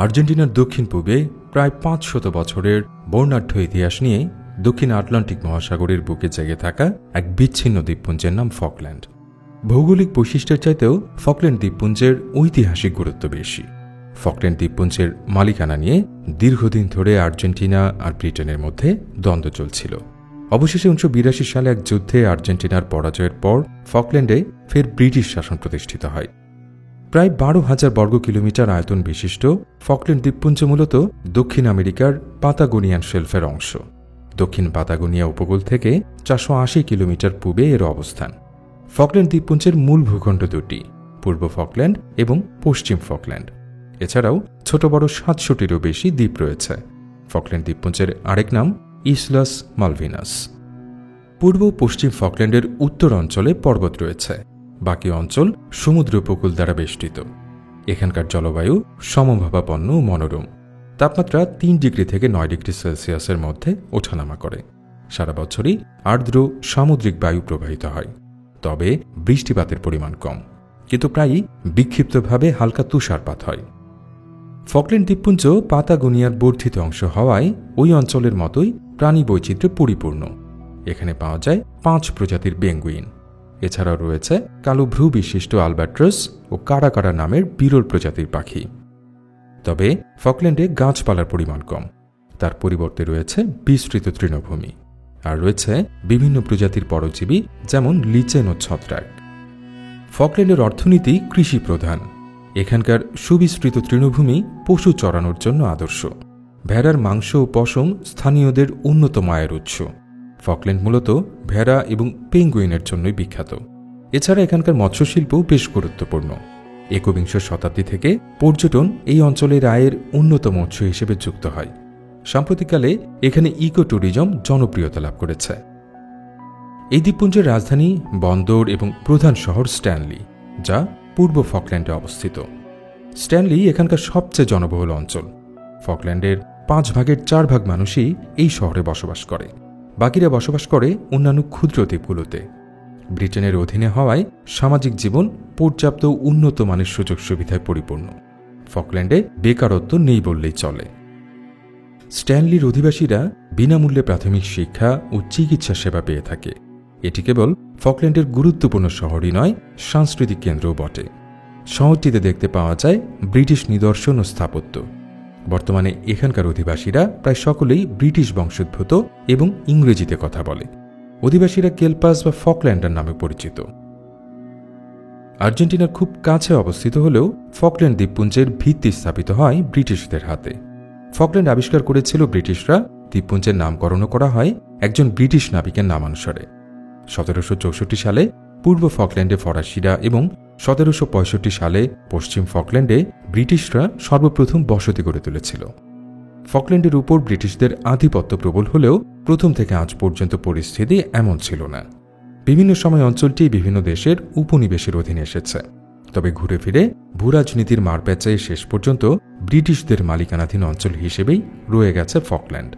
আর্জেন্টিনার দক্ষিণ পূবে প্রায় 500 বছরের বর্ণাঢ্য ইতিহাস নিয়ে দক্ষিণ আটলান্টিক মহাসাগরের বুকে জেগে থাকা এক বিচ্ছিন্ন দ্বীপপুঞ্জের নাম ফকল্যান্ড। ভৌগোলিক বৈশিষ্ট্যের চাইতেও ফকল্যান্ড দ্বীপপুঞ্জের ঐতিহাসিক গুরুত্ব বেশি। ফকল্যান্ড দ্বীপপুঞ্জের মালিকানা নিয়ে দীর্ঘদিন ধরে আর্জেন্টিনা আর ব্রিটেনের মধ্যে দ্বন্দ্ব চলছিল। অবশেষে 1982 সালে এক যুদ্ধে আর্জেন্টিনার পরাজয়ের পর ফকল্যান্ডে ফের ব্রিটিশ শাসন প্রতিষ্ঠিত হয়। প্রায় 12,000 বর্গ কিলোমিটার আয়তন বিশিষ্ট ফকল্যান্ড দ্বীপপুঞ্জ মূলত দক্ষিণ আমেরিকার পাতাগোনিয়ান শেলফের অংশ। দক্ষিণ পাতাগোনিয়া উপকূল থেকে 480 কিলোমিটার পূবে এর অবস্থান। ফকল্যান্ড দ্বীপপুঞ্জের মূল ভূখণ্ড দুটি, পূর্ব ফকল্যান্ড এবং পশ্চিম ফকল্যান্ড। এছাড়াও ছোট বড় 700টিরও বেশি দ্বীপ রয়েছে। ফকল্যান্ড দ্বীপপুঞ্জের আরেক নাম ইসলাস মালভিনাস। পূর্ব পশ্চিম ফকল্যান্ডের উত্তর অঞ্চলে পর্বত রয়েছে, বাকি অঞ্চল সমুদ্র উপকূল দ্বারা বেষ্টিত। এখানকার জলবায়ু সমভাবাপন্ন ও মনোরম। তাপমাত্রা 3 ডিগ্রি থেকে 9 ডিগ্রি সেলসিয়াসের মধ্যে ওঠানামা করে। সারা বছরই আর্দ্র সামুদ্রিক বায়ু প্রবাহিত হয়, তবে বৃষ্টিপাতের পরিমাণ কম, কিন্তু প্রায়ই বিক্ষিপ্তভাবে হালকা তুষারপাত হয়। ফকল্যান্ড দ্বীপপুঞ্জ পাতাগোনিয়ার বর্ধিত অংশ হওয়ায় ওই অঞ্চলের মতোই প্রাণী বৈচিত্র্যে পরিপূর্ণ। এখানে পাওয়া যায় 5 প্রজাতির পেঙ্গুইন। এছাড়াও রয়েছে কালো ভ্রু বিশিষ্ট আলবাট্রাস ও কারাকারা নামের বিরল প্রজাতির পাখি। তবে ফকল্যান্ডে গাছপালার পরিমাণ কম, তার পরিবর্তে রয়েছে বিস্তৃত তৃণভূমি, আর রয়েছে বিভিন্ন প্রজাতির পরজীবী যেমন লিচেন ও ছত্রাক। ফকল্যান্ডের অর্থনীতি কৃষি প্রধান। এখানকার সুবিস্তৃত তৃণভূমি পশু চরানোর জন্য আদর্শ। ভেড়ার মাংস ও পশম স্থানীয়দের অন্যতম আয়ের উৎস। ফকল্যান্ড মূলত ভেড়া এবং পেঙ্গুইনের জন্যই বিখ্যাত। এছাড়া এখানকার মৎস্যশিল্প বেশ গুরুত্বপূর্ণ। 21 শতাব্দী থেকে পর্যটন এই অঞ্চলের আয়ের অন্যতম উৎস হিসেবে যুক্ত হয়। সাম্প্রতিককালে এখানে ইকো ট্যুরিজম জনপ্রিয়তা লাভ করেছে। এই দ্বীপপুঞ্জের রাজধানী, বন্দর এবং প্রধান শহর স্ট্যানলি, যা পূর্ব ফকল্যান্ডে অবস্থিত। স্ট্যানলি এখানকার সবচেয়ে জনবহুল অঞ্চল। ফকল্যান্ডের 5 ভাগের 4 ভাগ মানুষই এই শহরে বসবাস করে, বাকিরা বসবাস করে অন্যান্য ক্ষুদ্র দ্বীপগুলোতে। ব্রিটেনের অধীনে হওয়ায় সামাজিক জীবন পর্যাপ্ত উন্নত মানের সুযোগ সুবিধায় পরিপূর্ণ। ফকল্যান্ডে বেকারত্ব নেই বললেই চলে। স্ট্যানলির অধিবাসীরা বিনামূল্যে প্রাথমিক শিক্ষা ও চিকিৎসা সেবা পেয়ে থাকে। এটি কেবল ফকল্যান্ডের গুরুত্বপূর্ণ শহরই নয়, সাংস্কৃতিক কেন্দ্রও বটে। শহরটিতে দেখতে পাওয়া যায় ব্রিটিশ নিদর্শন ও স্থাপত্য। বর্তমানে এখানকার অধিবাসীরা প্রায় সকলেই ব্রিটিশ বংশোদ্ভূত এবং ইংরেজিতে কথা বলে। অধিবাসীরা কেলপাস বা ফকল্যান্ডার নামে পরিচিত। আর্জেন্টিনার খুব কাছে অবস্থিত হলেও ফকল্যান্ড দ্বীপপুঞ্জের ভিত্তি স্থাপিত হয় ব্রিটিশদের হাতে। ফকল্যান্ড আবিষ্কার করেছিল ব্রিটিশরা। দ্বীপপুঞ্জের নামকরণও করা হয় একজন ব্রিটিশ নাবিকের নামানুসারে। 1764 সালে পূর্ব ফকল্যান্ডে ফরাসিরা এবং 1765 সালে পশ্চিম ফকল্যান্ডে ব্রিটিশরা সর্বপ্রথম বসতি গড়ে তুলেছিল। ফকল্যান্ডের উপর ব্রিটিশদের আধিপত্য প্রবল হলেও প্রথম থেকে আজ পর্যন্ত পরিস্থিতি এমন ছিল না। বিভিন্ন সময় অঞ্চলটি বিভিন্ন দেশের উপনিবেশের অধীনে এসেছে, তবে ঘুরে ফিরে ভূরাজনীতির মারপ্যাঁচে শেষ পর্যন্ত ব্রিটিশদের মালিকানাধীন অঞ্চল হিসেবেই রয়ে গেছে ফকল্যান্ড।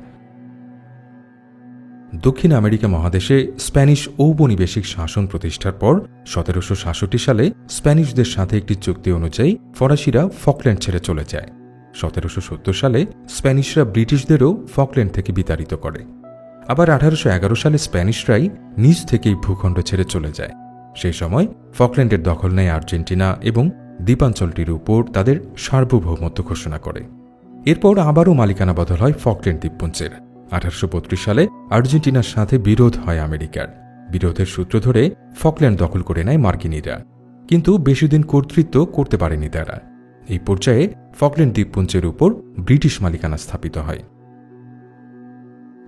দক্ষিণ আমেরিকা মহাদেশে স্প্যানিশ ঔপনিবেশিক শাসন প্রতিষ্ঠার পর 1766 সালে স্প্যানিশদের সাথে একটি চুক্তি অনুযায়ী ফরাসিরা ফকল্যান্ড ছেড়ে চলে যায়। 1770 সালে স্প্যানিশরা ব্রিটিশদেরও ফকল্যান্ড থেকে বিতাড়িত করে। আবার 1811 সালে স্প্যানিশরাই নিজ থেকেই ভূখণ্ড ছেড়ে চলে যায়। সেই সময় ফকল্যান্ডের দখল নেয় আর্জেন্টিনা এবং দ্বীপাঞ্চলটির উপর তাদের সার্বভৌমত্ব ঘোষণা করে। এরপর আবারও মালিকানা বদল হয় ফকল্যান্ড দ্বীপপুঞ্জের। 1832 সালে আর্জেন্টিনার সাথে বিরোধ হয় আমেরিকার। বিরোধের সূত্র ধরে ফকল্যান্ড দখল করে নেয় মার্কিনীরা, কিন্তু বেশিদিন কর্তৃত্ব করতে পারেনি তারা। এই পর্যায়ে ফকল্যান্ড দ্বীপপুঞ্জের উপর ব্রিটিশ মালিকানা স্থাপিত হয়।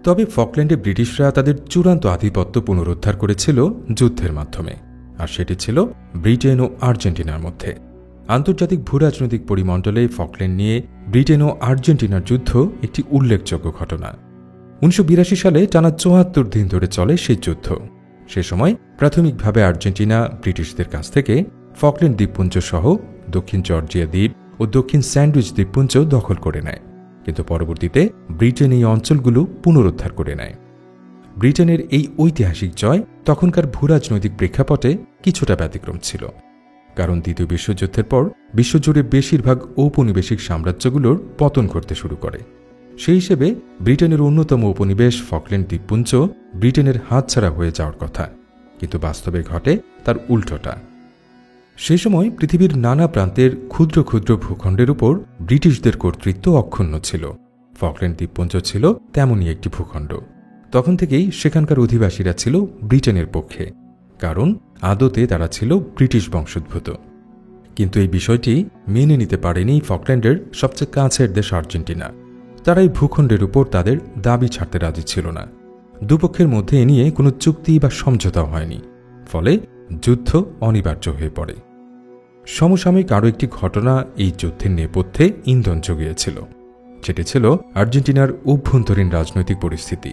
তবে ফকল্যান্ডে ব্রিটিশরা তাদের চূড়ান্ত আধিপত্য পুনরুদ্ধার করেছিল যুদ্ধের মাধ্যমে, আর সেটি ছিল ব্রিটেন ও আর্জেন্টিনার মধ্যে। আন্তর্জাতিক ভূরাজনৈতিক পরিমণ্ডলে ফকল্যান্ড নিয়ে ব্রিটেন ও আর্জেন্টিনার যুদ্ধ একটি উল্লেখযোগ্য ঘটনা। 1982 সালে টানা 74 দিন ধরে চলে সেই যুদ্ধ। সে সময় প্রাথমিকভাবে আর্জেন্টিনা ব্রিটিশদের কাছ থেকে ফকল্যান্ড দ্বীপপুঞ্জ সহ দক্ষিণ জর্জিয়া দ্বীপ ও দক্ষিণ স্যান্ডউইচ দ্বীপপুঞ্জ দখল করে নেয়, কিন্তু পরবর্তীতে ব্রিটেন এই অঞ্চলগুলো পুনরুদ্ধার করে নেয়। ব্রিটেনের এই ঐতিহাসিক জয় তখনকার ভূরাজনৈতিক প্রেক্ষাপটে কিছুটা ব্যতিক্রম ছিল। কারণ দ্বিতীয় বিশ্বযুদ্ধের পর বিশ্বজুড়ে বেশিরভাগ ঔপনিবেশিক সাম্রাজ্যগুলোর পতন ঘটতে শুরু করে। সেই হিসেবে ব্রিটেনের অন্যতম উপনিবেশ ফকল্যান্ড দ্বীপপুঞ্জ ব্রিটেনের হাতছাড়া হয়ে যাওয়ার কথা, কিন্তু বাস্তবে ঘটে তার উল্টোটা। সেই সময় পৃথিবীর নানা প্রান্তের ক্ষুদ্র ক্ষুদ্র ভূখণ্ডের উপর ব্রিটিশদের কর্তৃত্ব অক্ষুণ্ণ ছিল। ফকল্যান্ড দ্বীপপুঞ্জ ছিল তেমনই একটি ভূখণ্ড। তখন থেকেই সেখানকার অধিবাসীরা ছিল ব্রিটেনের পক্ষে, কারণ আদতে তারা ছিল ব্রিটিশ বংশোদ্ভূত। কিন্তু এই বিষয়টি মেনে নিতে পারেনি ফকল্যান্ডের সবচেয়ে কাছের দেশ আর্জেন্টিনা। তারা এই ভূখণ্ডের উপর তাদের দাবি ছাড়তে রাজি ছিল না। দুপক্ষের মধ্যে এ নিয়ে কোনো চুক্তি বা সমঝোতা হয়নি, ফলে যুদ্ধ অনিবার্য হয়ে পড়ে। সমসাময়িক আরও একটি ঘটনা এই যুদ্ধের নেপথ্যে ইন্ধন জুগিয়েছিল। সেটি ছিল আর্জেন্টিনার অভ্যন্তরীণ রাজনৈতিক পরিস্থিতি।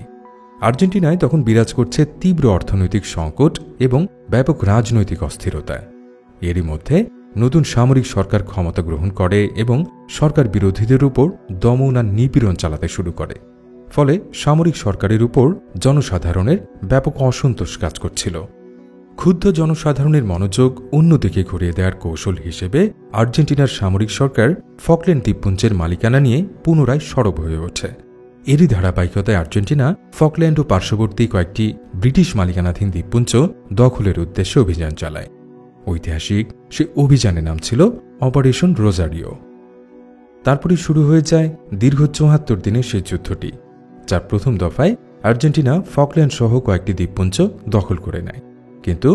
আর্জেন্টিনায় তখন বিরাজ করছে তীব্র অর্থনৈতিক সংকট এবং ব্যাপক রাজনৈতিক অস্থিরতা। এরই মধ্যে নতুন সামরিক সরকার ক্ষমতা গ্রহণ করে এবং সরকার বিরোধীদের উপর দমন আর নিপীড়ন চালাতে শুরু করে। ফলে সামরিক সরকারের উপর জনসাধারণের ব্যাপক অসন্তোষ কাজ করছিল। ক্ষুব্ধ জনসাধারণের মনোযোগ অন্যদিকে ঘুরিয়ে দেওয়ার কৌশল হিসেবে আর্জেন্টিনার সামরিক সরকার ফকল্যান্ড দ্বীপপুঞ্জের মালিকানা নিয়ে পুনরায় সরব হয়ে ওঠে। এরই ধারাবাহিকতায় আর্জেন্টিনা ফকল্যান্ড ও পার্শ্ববর্তী কয়েকটি ব্রিটিশ মালিকানাধীন দ্বীপপুঞ্জ দখলের উদ্দেশ্যে অভিযান চালায়। ঐতিহাসিক সে অভিযানের নাম ছিল অপারেশন রোজারিও। তারপরে শুরু হয়ে যায় দীর্ঘ ৭৪ দিনের সেই যুদ্ধটি, যার প্রথম দফায় আর্জেন্টিনা ফকল্যান্ড সহ কয়েকটি দ্বীপপুঞ্জ দখল করে নেয়, কিন্তু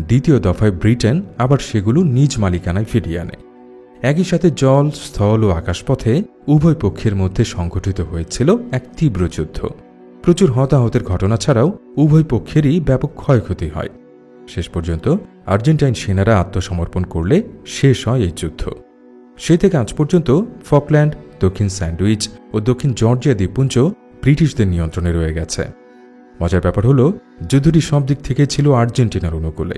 দ্বিতীয় দফায় ব্রিটেন আবার সেগুলো নিজ মালিকানায় ফিরিয়ে আনে। একই সাথে জল, স্থল ও আকাশপথে উভয় পক্ষের মধ্যে সংঘটিত হয়েছিল এক তীব্র যুদ্ধ। প্রচুর হতাহতের ঘটনা ছাড়াও উভয় পক্ষেরই ব্যাপক ক্ষয়ক্ষতি হয়। শেষ পর্যন্ত আর্জেন্টাইন সেনারা আত্মসমর্পণ করলে শেষ হয় এই যুদ্ধ। সে থেকে আজ পর্যন্ত ফকল্যান্ড, দক্ষিণ স্যান্ডউইচ ও দক্ষিণ জর্জিয়া দ্বীপপুঞ্জ ব্রিটিশদের নিয়ন্ত্রণে রয়ে গেছে। মজার ব্যাপার হল, যুদ্ধটি সব দিক থেকে ছিল আর্জেন্টিনার অনুকূলে,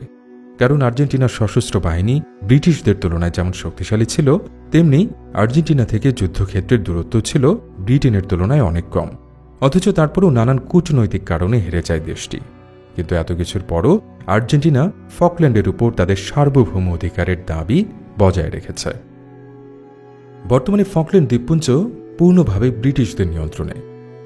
কারণ আর্জেন্টিনার সশস্ত্র বাহিনী ব্রিটিশদের তুলনায় যেমন শক্তিশালী ছিল, তেমনি আর্জেন্টিনা থেকে যুদ্ধক্ষেত্রের দূরত্ব ছিল ব্রিটেনের তুলনায় অনেক কম। অথচ তারপরও নানান কূটনৈতিক কারণে হেরে যায় দেশটি। কিন্তু এত কিছুর পরও আর্জেন্টিনা ফকল্যান্ডের উপর তাদের সার্বভৌম অধিকারের দাবি বজায় রেখেছে। বর্তমানে ফকল্যান্ড দ্বীপপুঞ্জ পূর্ণভাবে ব্রিটিশদের নিয়ন্ত্রণে।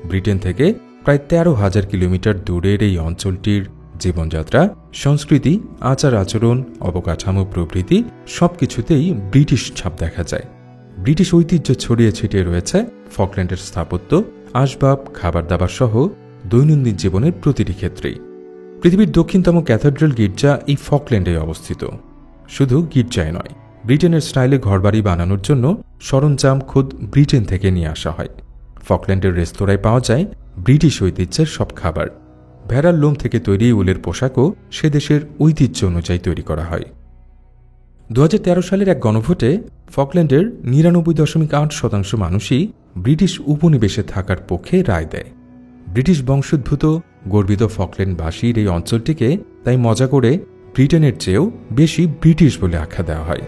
ব্রিটেন থেকে প্রায় ১৩,০০০ কিলোমিটার দূরের এই অঞ্চলটির জীবনযাত্রা, সংস্কৃতি, আচার আচরণ, অবকাঠামো প্রভৃতি সবকিছুতেই ব্রিটিশ ছাপ দেখা যায়। ব্রিটিশ ঐতিহ্য ছড়িয়ে ছিটিয়ে রয়েছে ফকল্যান্ডের স্থাপত্য, আসবাব, খাবার দাবার সহ দৈনন্দিন জীবনের প্রতিটি ক্ষেত্রেই। পৃথিবীর দক্ষিণতম ক্যাথেড্রাল গির্জা এই ফকল্যান্ডে অবস্থিত। শুধু গির্জায় নয়, ব্রিটেনের স্টাইলে ঘরবাড়ি বানানোর জন্য সরঞ্জাম খোদ ব্রিটেন থেকে নিয়ে আসা হয়। ফকল্যান্ডের রেস্তোরাঁয় পাওয়া যায় ব্রিটিশ ঐতিহ্যের সব খাবার। ভেড়ার লোম থেকে তৈরি উলের পোশাকও সে দেশের ঐতিহ্য অনুযায়ী তৈরি করা হয়। ২০১৩ সালের এক গণভোটে ফকল্যান্ডের ৯৯.৮% মানুষই ব্রিটিশ উপনিবেশে থাকার পক্ষে রায় দেয়। ব্রিটিশ বংশোদ্ভূত গর্বিত ফকল্যান্ডবাসীর এই অঞ্চলটিকে তাই মজা করে ব্রিটেনের চেয়েও বেশি ব্রিটিশ বলে আখ্যা দেওয়া হয়।